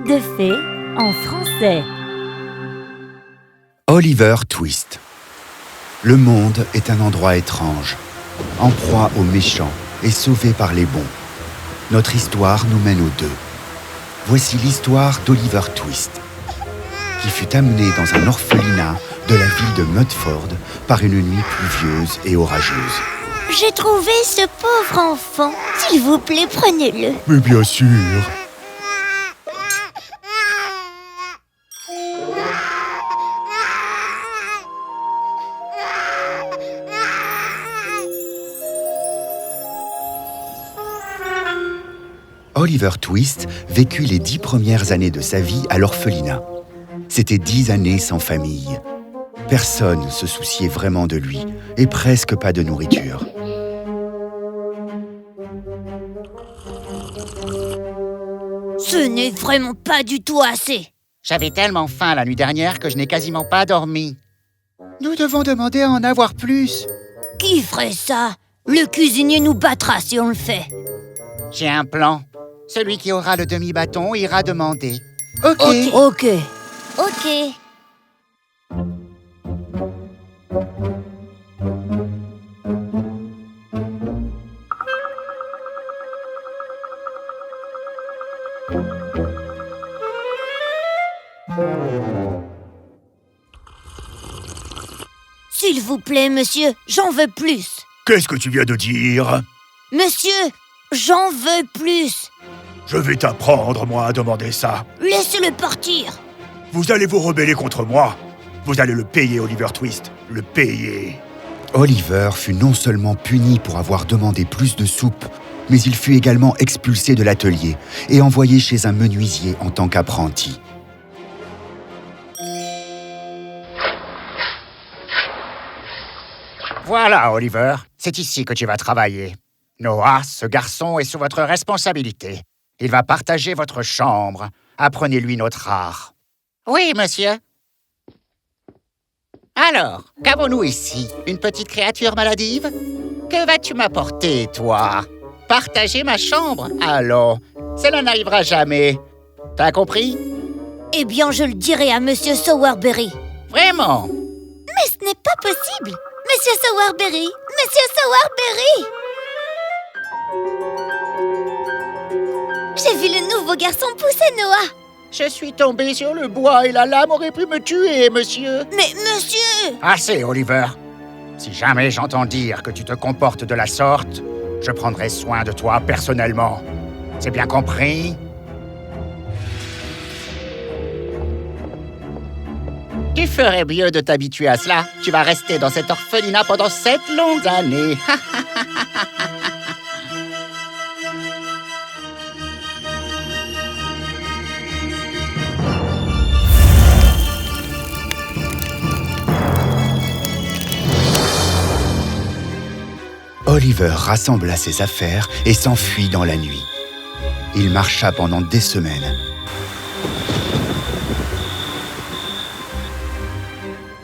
Contes de fées en français. Oliver Twist. Le monde est un endroit étrange, en proie aux méchants et sauvé par les bons. Notre histoire nous mène aux deux. Voici l'histoire d'Oliver Twist, qui fut amené dans un orphelinat de la ville de Mudford par une nuit pluvieuse et orageuse. J'ai trouvé ce pauvre enfant. S'il vous plaît, prenez-le. Mais bien sûr. Oliver Twist vécut les 10 premières années de sa vie à l'orphelinat. C'était 10 années sans famille. Personne ne se souciait vraiment de lui, et presque pas de nourriture. Ce n'est vraiment pas du tout assez. J'avais tellement faim la nuit dernière que je n'ai quasiment pas dormi. Nous devons demander à en avoir plus. Qui ferait ça? Le cuisinier nous battra si on le fait. J'ai un plan. Celui qui aura le demi-bâton ira demander. Ok. S'il vous plaît, monsieur, j'en veux plus. Qu'est-ce que tu viens de dire? Monsieur, j'en veux plus. Je vais t'apprendre, moi, à demander ça. Laissez-le partir. Vous allez vous rebeller contre moi. Vous allez le payer, Oliver Twist. Le payer. Oliver fut non seulement puni pour avoir demandé plus de soupe, mais il fut également expulsé de l'atelier et envoyé chez un menuisier en tant qu'apprenti. Voilà, Oliver. C'est ici que tu vas travailler. Noah, ce garçon est sous votre responsabilité. Il va partager votre chambre. Apprenez-lui notre art. Oui, monsieur. Alors, qu'avons-nous ici? Une petite créature maladive? Que vas-tu m'apporter, toi? Partager ma chambre? Allons, cela n'arrivera jamais. T'as compris? Eh bien, je le dirai à monsieur Sowerberry. Vraiment? Mais ce n'est pas possible. Monsieur Sowerberry! Monsieur Sowerberry! J'ai vu le nouveau garçon pousser, Noah. Je suis tombé sur le bois et la lame aurait pu me tuer, monsieur. Mais monsieur! Assez, Oliver. Si jamais j'entends dire que tu te comportes de la sorte, je prendrai soin de toi personnellement. C'est bien compris? Tu ferais mieux de t'habituer à cela. Tu vas rester dans cet orphelinat pendant 7 longues années. Oliver rassembla ses affaires et s'enfuit dans la nuit. Il marcha pendant des semaines.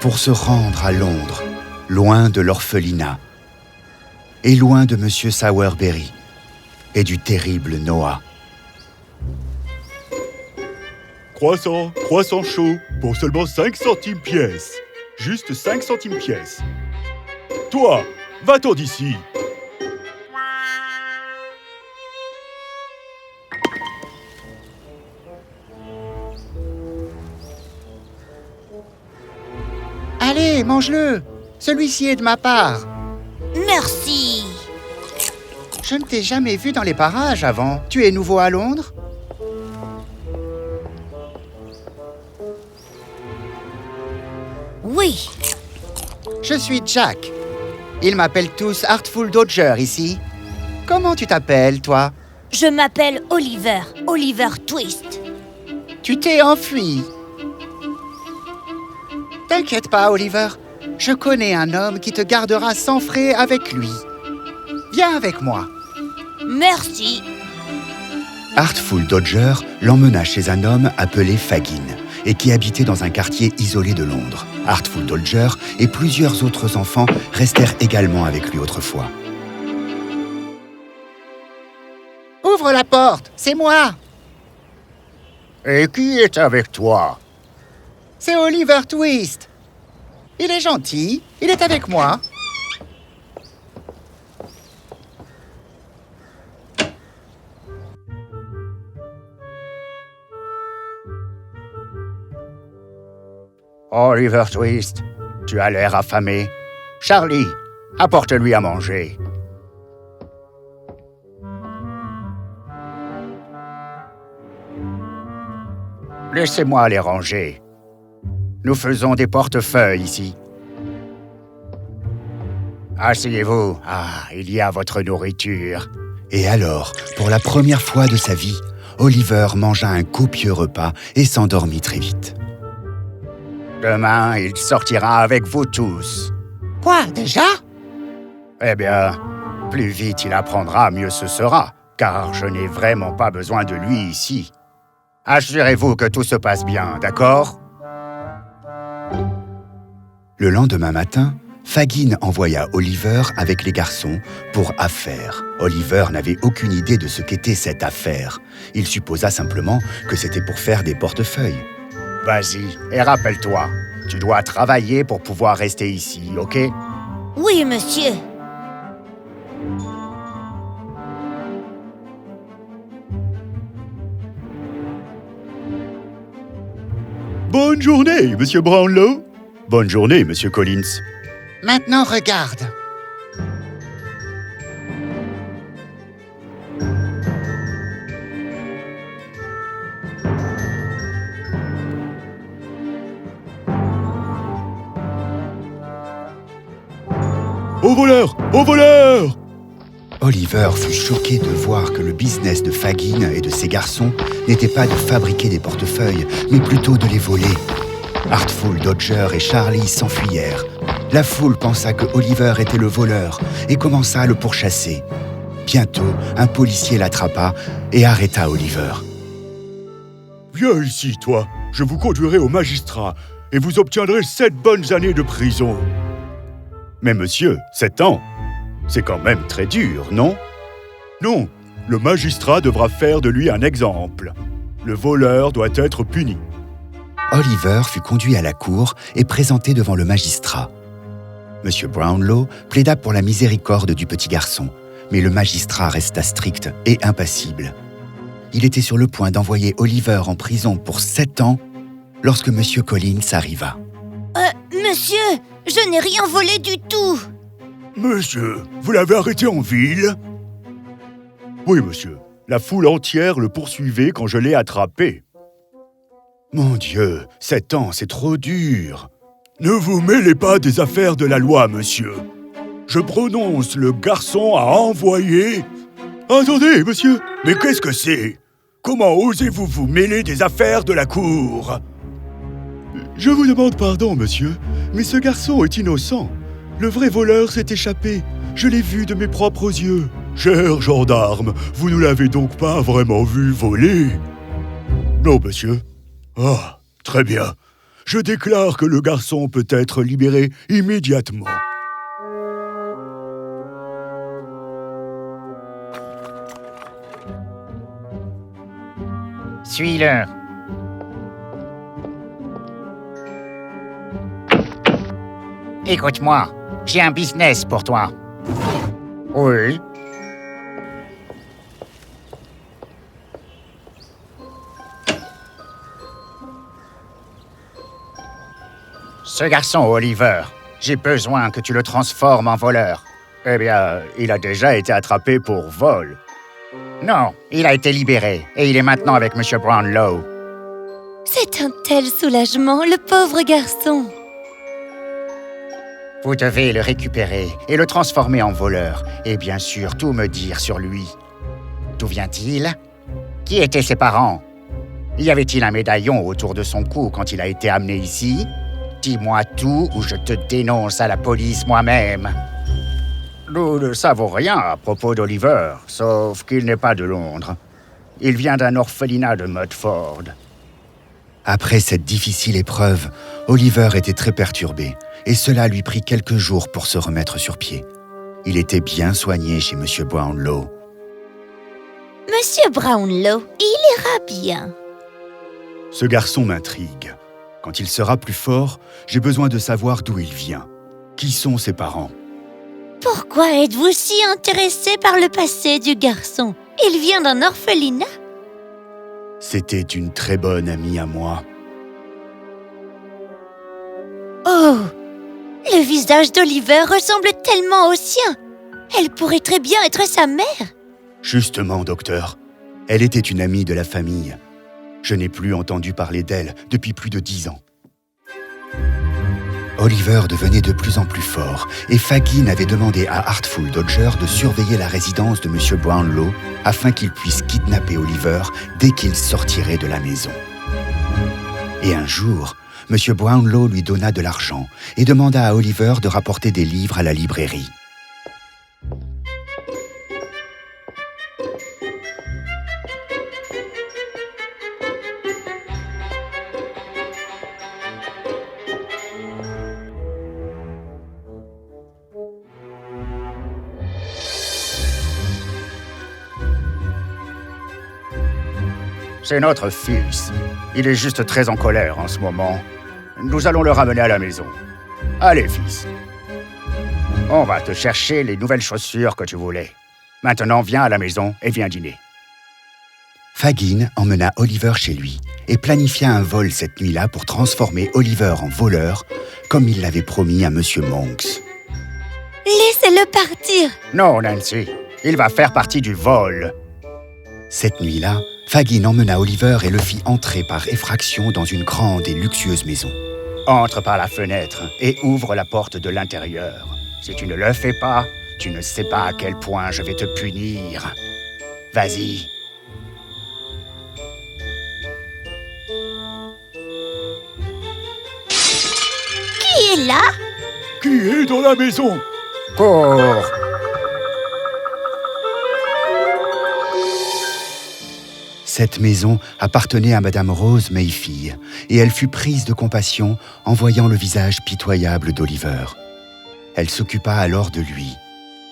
Pour se rendre à Londres, loin de l'orphelinat, et loin de Monsieur Sowerberry et du terrible Noah. Croissant chaud, pour seulement 5 centimes pièce. Juste 5 centimes pièce. Toi, va-t'en d'ici. Allez, mange-le. Celui-ci est de ma part. Merci. Je ne t'ai jamais vu dans les parages avant. Tu es nouveau à Londres? Oui. Je suis Jack. Ils m'appellent tous Artful Dodger ici. Comment tu t'appelles, toi? Je m'appelle Oliver. Oliver Twist. Tu t'es enfui. T'inquiète pas, Oliver. Je connais un homme qui te gardera sans frais avec lui. Viens avec moi. Merci. Artful Dodger l'emmena chez un homme appelé Fagin et qui habitait dans un quartier isolé de Londres. Artful Dodger et plusieurs autres enfants restèrent également avec lui autrefois. Ouvre la porte, c'est moi. Et qui est avec toi? C'est Oliver Twist. Il est gentil, il est avec moi. Oliver Twist, tu as l'air affamé. Charlie, apporte-lui à manger. Laissez-moi les ranger. Nous faisons des portefeuilles ici. Asseyez-vous. Ah, il y a votre nourriture. Et alors, pour la première fois de sa vie, Oliver mangea un copieux repas et s'endormit très vite. Demain, il sortira avec vous tous. Quoi, déjà? Eh bien, plus vite il apprendra, mieux ce sera, car je n'ai vraiment pas besoin de lui ici. Assurez-vous que tout se passe bien, d'accord? Le lendemain matin, Fagin envoya Oliver avec les garçons pour affaire. Oliver n'avait aucune idée de ce qu'était cette affaire. Il supposa simplement que c'était pour faire des portefeuilles. Vas-y, et rappelle-toi, tu dois travailler pour pouvoir rester ici, ok? Oui, monsieur. Bonne journée, Monsieur Brownlow. Bonne journée, Monsieur Collins. Maintenant, regarde. Au voleur! Au voleur! Oliver fut choqué de voir que le business de Fagin et de ses garçons n'était pas de fabriquer des portefeuilles, mais plutôt de les voler. Artful Dodger et Charlie s'enfuyèrent. La foule pensa que Oliver était le voleur et commença à le pourchasser. Bientôt, un policier l'attrapa et arrêta Oliver. Viens ici, toi. Je vous conduirai au magistrat et vous obtiendrez 7 bonnes années de prison. Mais monsieur, 7 ans, c'est quand même très dur, non? Non, le magistrat devra faire de lui un exemple. Le voleur doit être puni. Oliver fut conduit à la cour et présenté devant le magistrat. M. Brownlow plaida pour la miséricorde du petit garçon, mais le magistrat resta strict et impassible. Il était sur le point d'envoyer Oliver en prison pour 7 ans lorsque M. Collins arriva. Monsieur, je n'ai rien volé du tout. Monsieur, vous l'avez arrêté en ville? Oui, monsieur. La foule entière le poursuivait quand je l'ai attrapé. Mon Dieu, 7 ans, c'est trop dur. Ne vous mêlez pas des affaires de la loi, monsieur. Je prononce le garçon à envoyer... Attendez, monsieur, mais qu'est-ce que c'est? Comment osez-vous vous mêler des affaires de la cour? Je vous demande pardon, monsieur, mais ce garçon est innocent. Le vrai voleur s'est échappé. Je l'ai vu de mes propres yeux. Cher gendarme, vous ne l'avez donc pas vraiment vu voler? Non, monsieur. Ah, très bien. Je déclare que le garçon peut être libéré immédiatement. Suis-le. Écoute-moi, j'ai un business pour toi. Oui. Ce garçon, Oliver, j'ai besoin que tu le transformes en voleur. Eh bien, il a déjà été attrapé pour vol. Non, il a été libéré et il est maintenant avec M. Brownlow. C'est un tel soulagement, le pauvre garçon. Vous devez le récupérer et le transformer en voleur. Et bien sûr, tout me dire sur lui. D'où vient-il? Qui étaient ses parents? Y avait-il un médaillon autour de son cou quand il a été amené ici? Dis-moi tout ou je te dénonce à la police moi-même. Nous ne savons rien à propos d'Oliver, sauf qu'il n'est pas de Londres. Il vient d'un orphelinat de Mudford. Après cette difficile épreuve, Oliver était très perturbé, et cela lui prit quelques jours pour se remettre sur pied. Il était bien soigné chez M. Brownlow. Monsieur Brownlow, il ira bien. Ce garçon m'intrigue. Quand il sera plus fort, j'ai besoin de savoir d'où il vient. Qui sont ses parents? Pourquoi êtes-vous si intéressé par le passé du garçon? Il vient d'un orphelinat? C'était une très bonne amie à moi. Oh! Le visage d'Oliver ressemble tellement au sien! Elle pourrait très bien être sa mère! Justement, docteur, elle était une amie de la famille. Je n'ai plus entendu parler d'elle depuis plus de 10 ans. Oliver devenait de plus en plus fort et Fagin avait demandé à Artful Dodger de surveiller la résidence de M. Brownlow afin qu'il puisse kidnapper Oliver dès qu'il sortirait de la maison. Et un jour, M. Brownlow lui donna de l'argent et demanda à Oliver de rapporter des livres à la librairie. C'est notre fils. Il est juste très en colère en ce moment. Nous allons le ramener à la maison. Allez, fils. On va te chercher les nouvelles chaussures que tu voulais. Maintenant, viens à la maison et viens dîner. Fagin emmena Oliver chez lui et planifia un vol cette nuit-là pour transformer Oliver en voleur, comme il l'avait promis à M. Monks. Laissez-le partir! Non, Nancy. Il va faire partie du vol. Cette nuit-là, Fagin emmena Oliver et le fit entrer par effraction dans une grande et luxueuse maison. Entre par la fenêtre et ouvre la porte de l'intérieur. Si tu ne le fais pas, tu ne sais pas à quel point je vais te punir. Vas-y. Qui est là? Qui est dans la maison? Cours! Cette maison appartenait à Madame Rose Mayfille, et elle fut prise de compassion en voyant le visage pitoyable d'Oliver. Elle s'occupa alors de lui.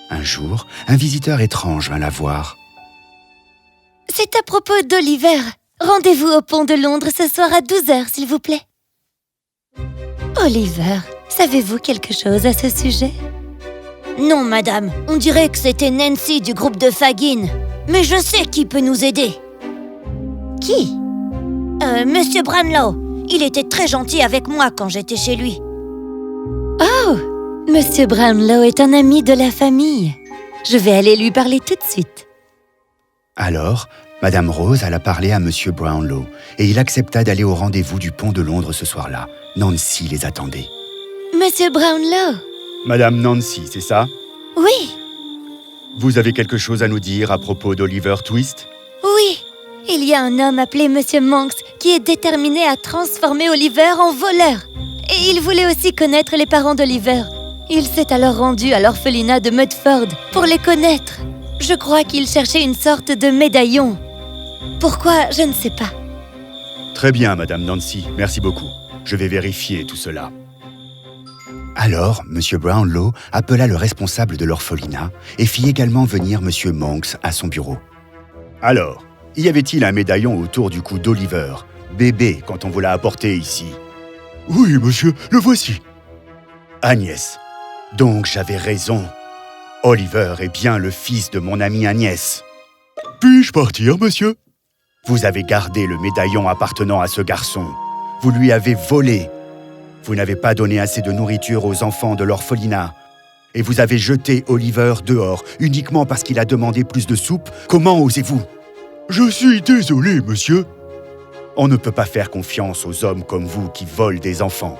Un jour, un visiteur étrange vint la voir. C'est à propos d'Oliver. Rendez-vous au pont de Londres ce soir à 12h, s'il vous plaît. Oliver, savez-vous quelque chose à ce sujet? Non, madame. On dirait que c'était Nancy du groupe de Fagin. Mais je sais qui peut nous aider. Qui? Monsieur Brownlow. Il était très gentil avec moi quand j'étais chez lui. Oh! Monsieur Brownlow est un ami de la famille. Je vais aller lui parler tout de suite. Alors, Madame Rose alla parler à M. Brownlow, et il accepta d'aller au rendez-vous du pont de Londres ce soir-là. Nancy les attendait. Monsieur Brownlow? Madame Nancy, c'est ça? Oui. Vous avez quelque chose à nous dire à propos d'Oliver Twist? Oui. Il y a un homme appelé Monsieur Monks qui est déterminé à transformer Oliver en voleur. Et il voulait aussi connaître les parents d'Oliver. Il s'est alors rendu à l'orphelinat de Mudford pour les connaître. Je crois qu'il cherchait une sorte de médaillon. Pourquoi, je ne sais pas. Très bien, Madame Nancy, merci beaucoup. Je vais vérifier tout cela. Alors, M. Brownlow appela le responsable de l'orphelinat et fit également venir M. Monks à son bureau. Alors, y avait-il un médaillon autour du cou d'Oliver, bébé, quand on vous l'a apporté ici? Oui, monsieur, le voici. Agnès. Donc j'avais raison. Oliver est bien le fils de mon amie Agnès. Puis-je partir, monsieur? Vous avez gardé le médaillon appartenant à ce garçon. Vous lui avez volé. Vous n'avez pas donné assez de nourriture aux enfants de l'orphelinat. Et vous avez jeté Oliver dehors uniquement parce qu'il a demandé plus de soupe. Comment osez-vous? Je suis désolé, monsieur. On ne peut pas faire confiance aux hommes comme vous qui volent des enfants.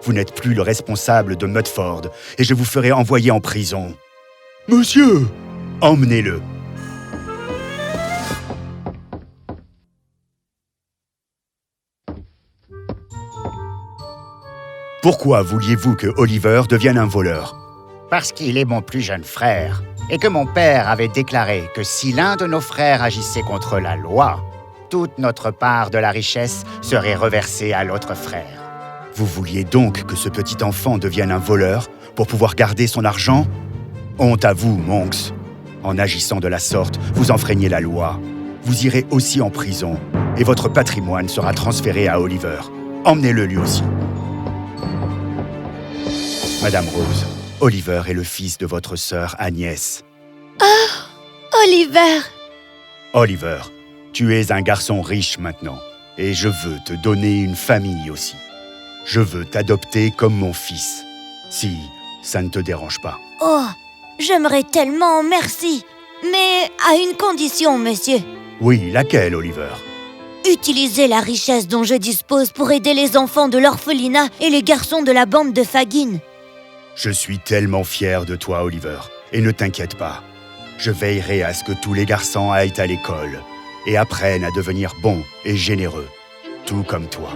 Vous n'êtes plus le responsable de Mudford et je vous ferai envoyer en prison. Monsieur! Emmenez-le. Pourquoi vouliez-vous que Oliver devienne un voleur? Parce qu'il est mon plus jeune frère et que mon père avait déclaré que si l'un de nos frères agissait contre la loi, toute notre part de la richesse serait reversée à l'autre frère. Vous vouliez donc que ce petit enfant devienne un voleur pour pouvoir garder son argent? Honte à vous, Monks. En agissant de la sorte, vous enfreignez la loi. Vous irez aussi en prison. et votre patrimoine sera transféré à Oliver. Emmenez-le lui aussi. Madame Rose, Oliver est le fils de votre sœur Agnès. Oliver! Oliver, tu es un garçon riche maintenant, et je veux te donner une famille aussi. Je veux t'adopter comme mon fils, si ça ne te dérange pas. Oh, j'aimerais tellement, merci. Mais à une condition, monsieur. Oui, laquelle, Oliver? Utilisez la richesse dont je dispose pour aider les enfants de l'orphelinat et les garçons de la bande de Fagin. Je suis tellement fier de toi, Oliver, et ne t'inquiète pas. Je veillerai à ce que tous les garçons aillent à l'école et apprennent à devenir bons et généreux, tout comme toi.